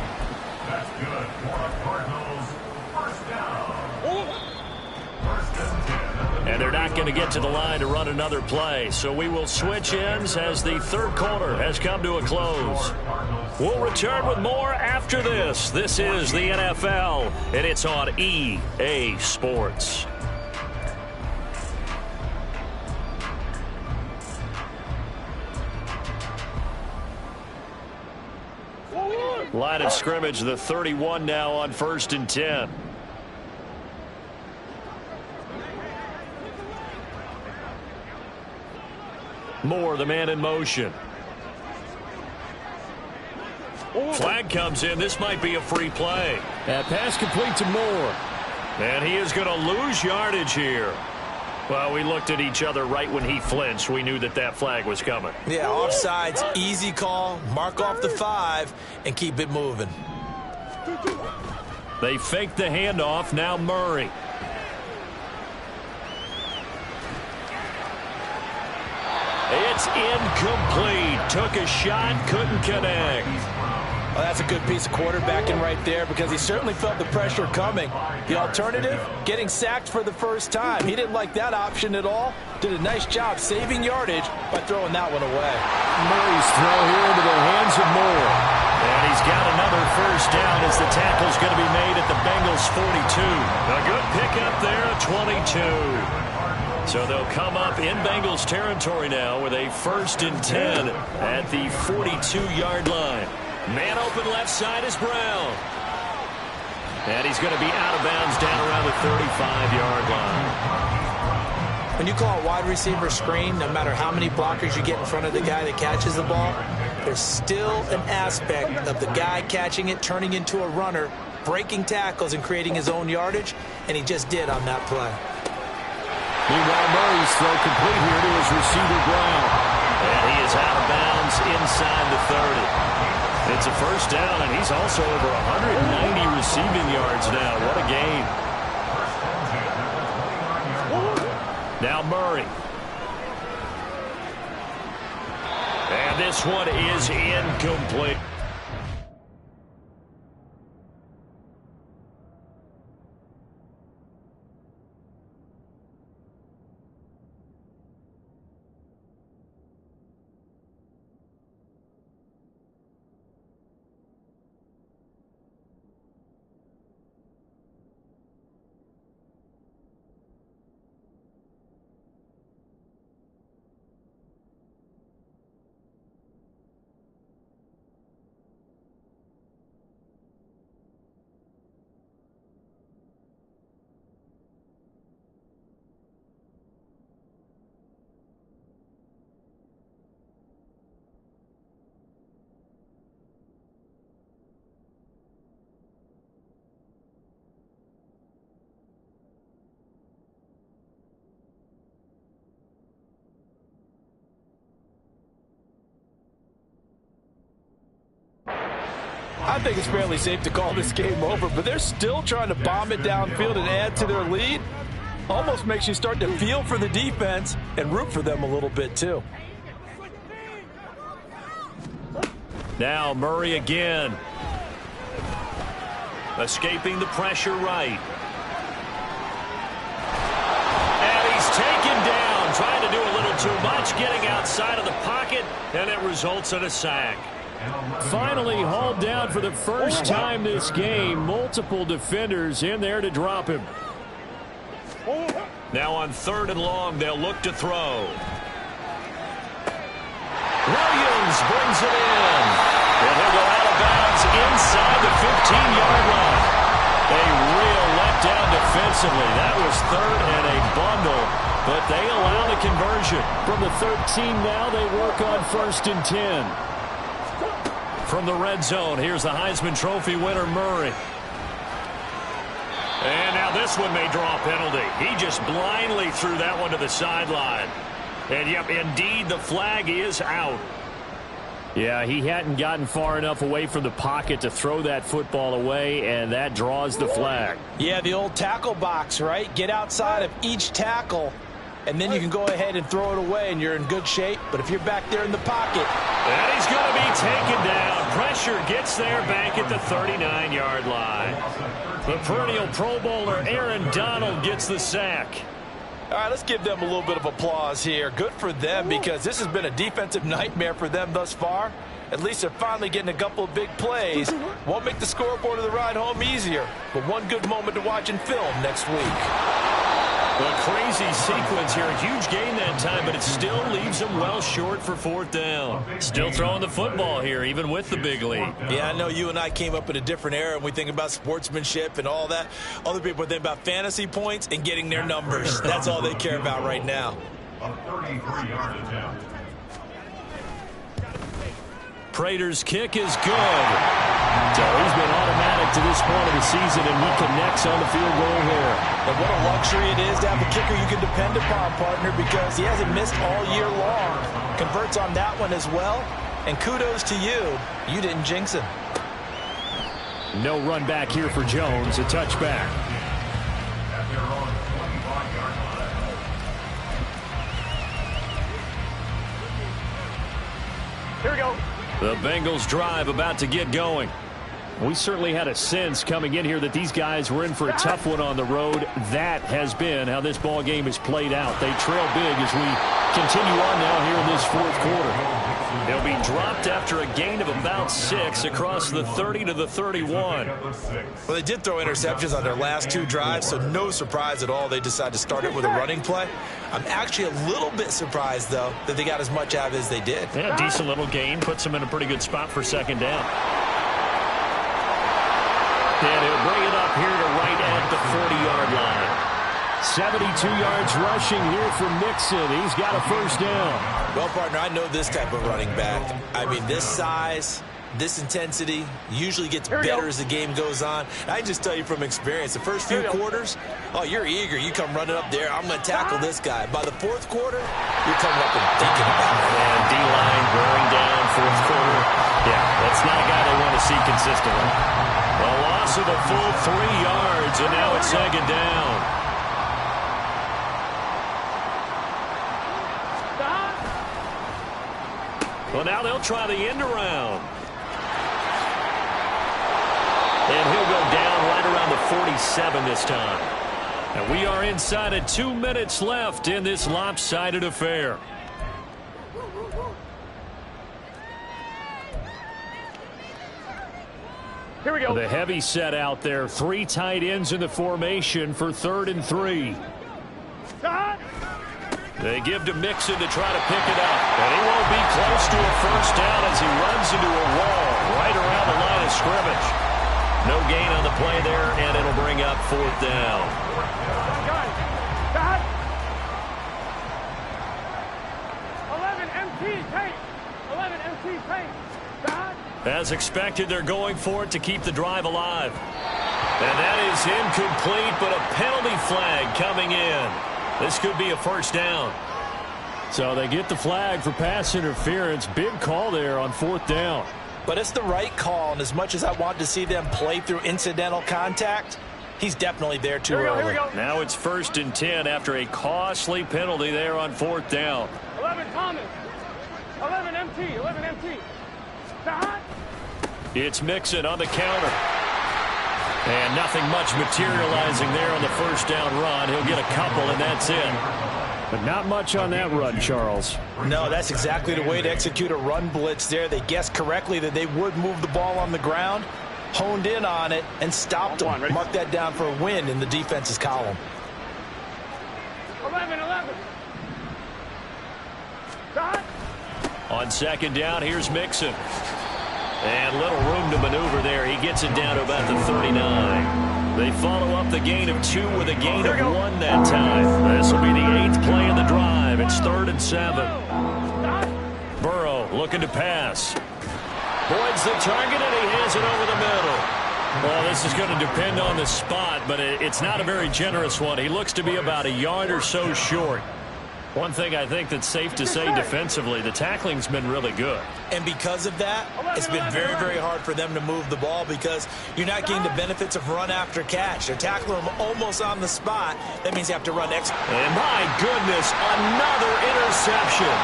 That's good for Cardinals. First down. First and 10. And they're not going to get to the line to run another play. So we will switch ends as the third quarter has come to a close. We'll return with more after this. This is the NFL, and it's on EA Sports. Line of scrimmage, the 31 now on 1st and 10. Moore, the man in motion. Flag comes in. This might be a free play. That pass complete to Moore. And he is going to lose yardage here. Well, we looked at each other right when he flinched. We knew that flag was coming. Yeah, offsides, easy call. Mark off the 5 and keep it moving. They fake the handoff. Now Murray. It's incomplete. Took a shot, couldn't connect. Well, that's a good piece of quarterbacking right there because he certainly felt the pressure coming. The alternative, getting sacked for the first time. He didn't like that option at all. Did a nice job saving yardage by throwing that one away. Murray's throw here into the hands of Moore. And he's got another first down as the tackle's going to be made at the Bengals 42. A good pickup there at 22. So they'll come up in Bengals territory now with a 1st and 10 at the 42-yard line. Man open left side is Brown. And he's going to be out of bounds down around the 35-yard line. When you call a wide receiver screen, no matter how many blockers you get in front of the guy that catches the ball, there's still an aspect of the guy catching it, turning into a runner, breaking tackles and creating his own yardage, and he just did on that play. Meanwhile, Murray's throw complete here to his receiver, Brown. And he is out of bounds inside the 30. It's a first down, and he's also over 190 receiving yards now. What a game. Now Murray. And this one is incomplete. I think it's fairly safe to call this game over, but they're still trying to bomb it downfield and add to their lead. Almost makes you start to feel for the defense and root for them a little bit, too. Now Murray again. Escaping the pressure right. And he's taken down, trying to do a little too much, getting outside of the pocket, and it results in a sack. Finally hauled down for the first time this game. Multiple defenders in there to drop him. Now on 3rd and long, they'll look to throw. Williams brings it in. And he'll go out of bounds inside the 15-yard line. A real letdown defensively. That was 3rd and a bundle, but they allow the conversion. From the 13 now, they work on 1st and 10. From the red zone, here's the Heisman Trophy winner, Murray. And now this one may draw a penalty. He just blindly threw that one to the sideline. And, yep, indeed, the flag is out. Yeah, he hadn't gotten far enough away from the pocket to throw that football away, and that draws the flag. Yeah, the old tackle box, right? Get outside of each tackle, and then you can go ahead and throw it away, and you're in good shape. But if you're back there in the pocket... And he's going to be taken down. Pressure gets there back at the 39-yard line. The perennial Pro Bowler Aaron Donald gets the sack. All right, let's give them a little bit of applause here. Good for them, because this has been a defensive nightmare for them thus far. At least they're finally getting a couple of big plays. Won't make the scoreboard of the ride home easier, but one good moment to watch in film next week. A crazy sequence here. A huge gain that time, but it still leaves them well short for 4th down. Still throwing the football here, even with the big lead. Yeah, I know you and I came up in a different era, and we think about sportsmanship and all that. Other people think about fantasy points and getting their numbers. That's all they care about right now. A 33-yard attempt. Prater's kick is good. So he's been automatic to this point of the season, and he connects on the field goal here. And what a luxury it is to have a kicker you can depend upon, partner, because he hasn't missed all year long. Converts on that one as well. And kudos to you. You didn't jinx him. No run back here for Jones. A touchback. At their own 25-yard line. Here we go. The Bengals drive about to get going. We certainly had a sense coming in here that these guys were in for a tough one on the road. That has been how this ball game has played out. They trail big as we continue on now here in this 4th quarter. They'll be dropped after a gain of about 6 across the 30 to the 31. Well, they did throw interceptions on their last 2 drives, so no surprise at all they decided to start it with a running play. I'm actually a little bit surprised, though, that they got as much out of it as they did. Yeah, decent little gain. Puts them in a pretty good spot for 2nd down. And he'll bring it up here to right at the 40-yard line. 72 yards rushing here from Mixon. He's got a 1st down. Well, partner, I know this type of running back. I mean, this size, this intensity usually gets better as the game goes on. I just tell you from experience, the first few quarters, oh, you're eager. You come running up there. I'm going to tackle this guy. By the 4th quarter, you're coming up and thinking about it. And D-line wearing down 4th quarter. Yeah, that's not a guy they want to see consistently. A loss of a full 3 yards, and now it's 2nd down. Well, now they'll try the end around. And he'll go down right around the 47 this time. And we are inside of 2 minutes left in this lopsided affair. Here we go. The heavy set out there. 3 tight ends in the formation for 3rd and 3. They give to Mixon to try to pick it up. And he won't be close to a 1st down as he runs into a wall right around the line of scrimmage. No gain on the play there, and it'll bring up 4th down. Guys, stop. 11 MT tape. 11 MT tape. Stop. As expected, they're going for it to keep the drive alive. And that is incomplete, but a penalty flag coming in. This could be a 1st down. So they get the flag for pass interference. Big call there on 4th down. But it's the right call, and as much as I want to see them play through incidental contact, he's definitely there too early. Here we go. Now it's 1st and 10 after a costly penalty there on 4th down. 11 Thomas. 11 MT. 11 MT. Stop. It's Mixon on the counter. And nothing much materializing there on the 1st down run. He'll get a couple, and that's it. But not much on that run, Charles. No, that's exactly the way to execute a run blitz there. They guessed correctly that they would move the ball on the ground, honed in on it, and stopped them. Mark that down for a win in the defense's column. 11. Dot. On second down, here's Mixon. And little room to maneuver there. He gets it down to about the 39. They follow up the gain of 2 with a gain of 1 that time. This will be the 8th play of the drive. It's 3rd and 7. Burrow looking to pass. Boyd's the target, and he hands it over the middle. Well, this is going to depend on the spot, but it's not a very generous one. He looks to be about a yard or so short. One thing I think that's safe to say defensively, the tackling's been really good. And because of that, it's been very, very hard for them to move the ball because you're not getting the benefits of run after catch. They're tackling them almost on the spot. That means you have to run extra. And my goodness, another interception.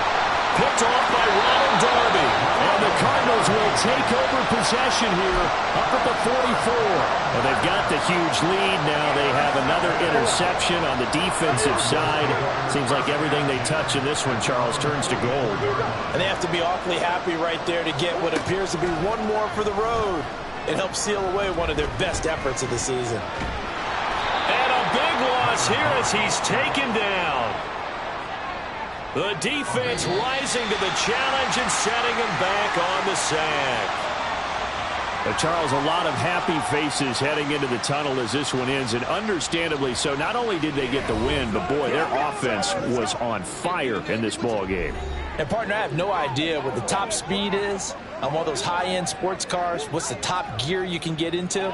Picked off by Ronald Darby. And the Cardinals will take over possession here up at the 44. Well, they've got the huge lead now. They have another interception on the defensive side. Seems like everything they touch in this one, Charles, turns to gold. And they have to be awfully happy right there to get what appears to be one more for the road. It helps seal away one of their best efforts of the season. And a big loss here as he's taken down. The defense rising to the challenge and setting him back on the sack. Charles, a lot of happy faces heading into the tunnel as this one ends, and understandably so. Not only did they get the win, but boy, their offense was on fire in this ball game. And partner, I have no idea what the top speed is on one of those high-end sports cars. What's the top gear you can get into?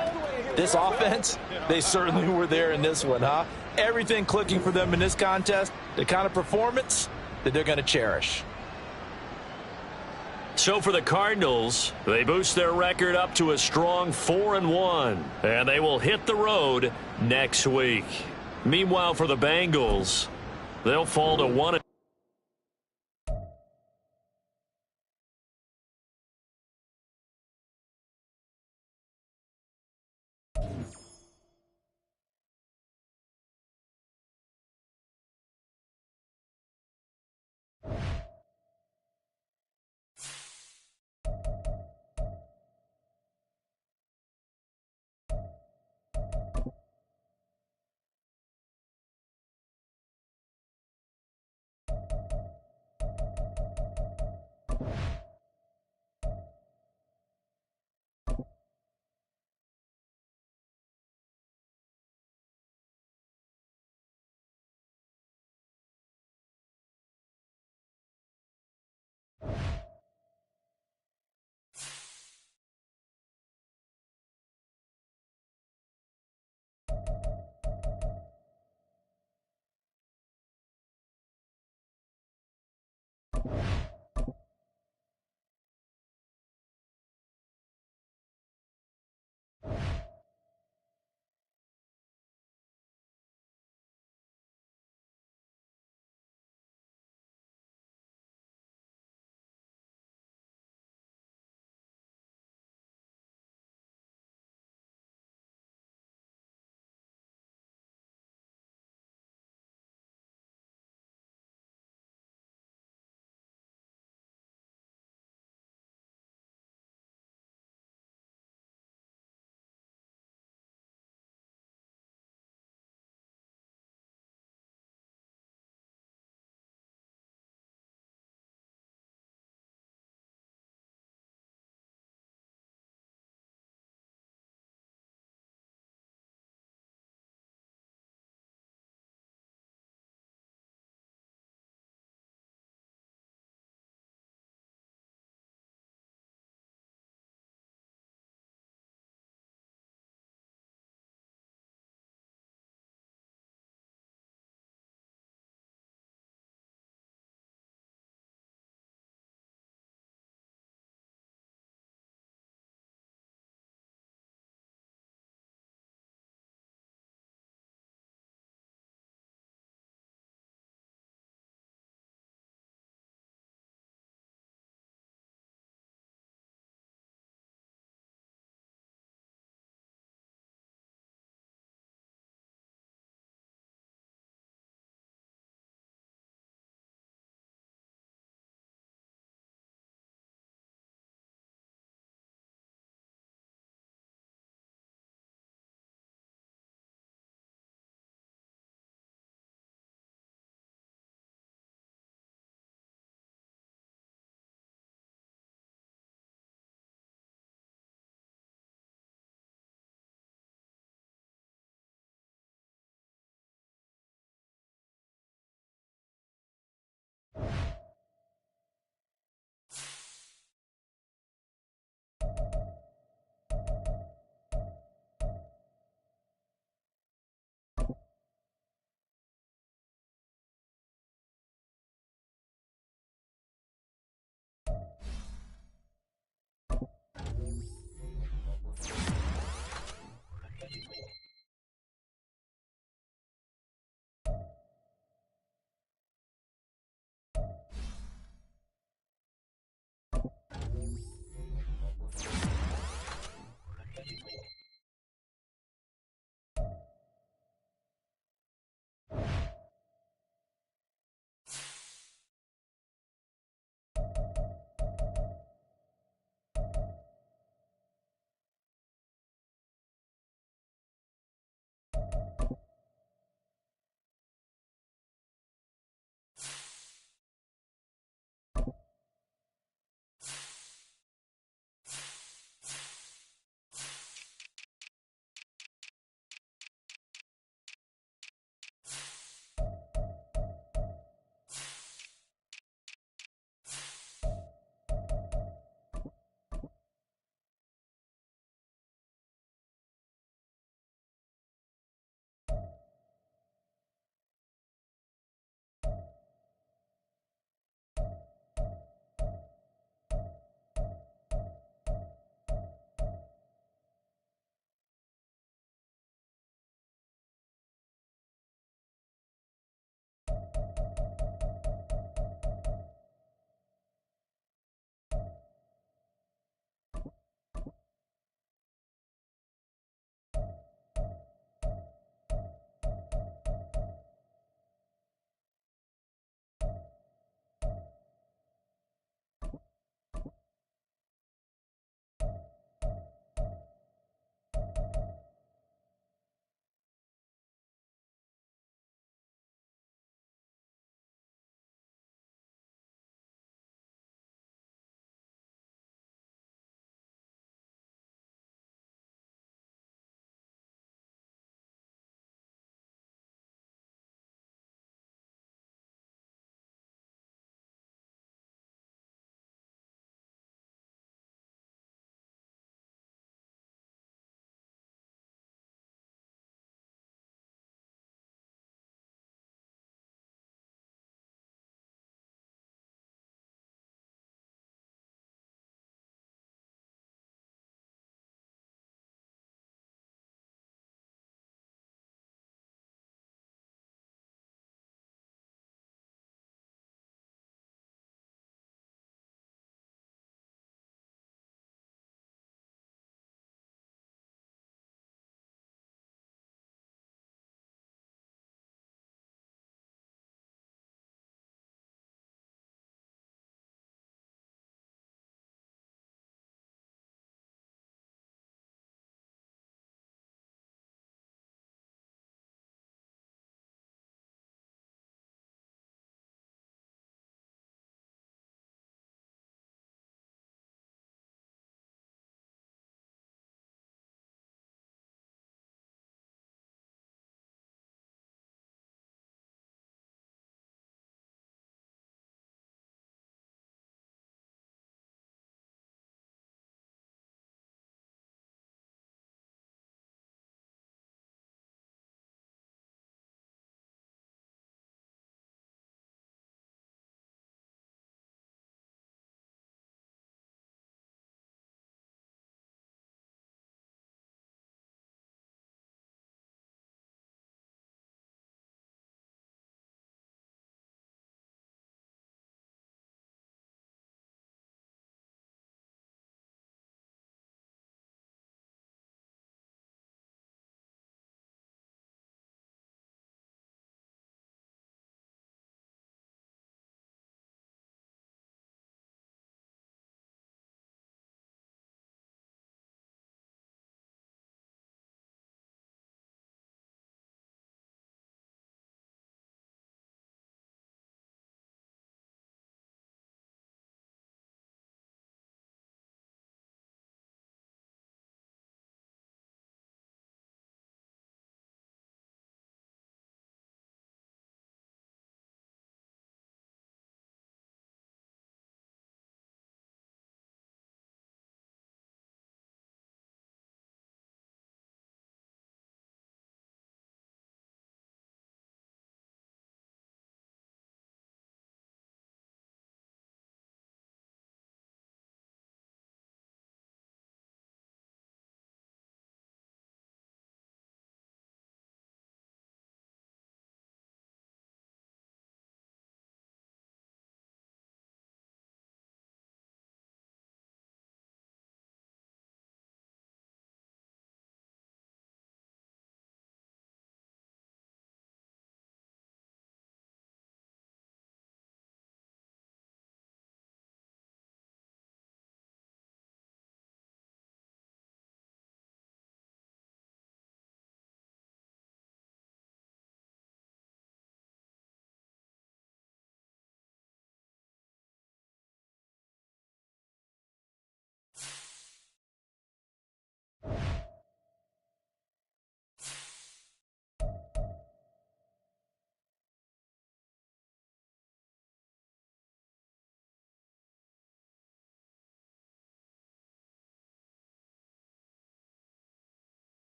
This offense, they certainly were there in this one, huh? Everything clicking for them in this contest, the kind of performance that they're going to cherish. So for the Cardinals, they boost their record up to a strong 4-1, and they will hit the road next week. Meanwhile, for the Bengals, they'll fall to 1.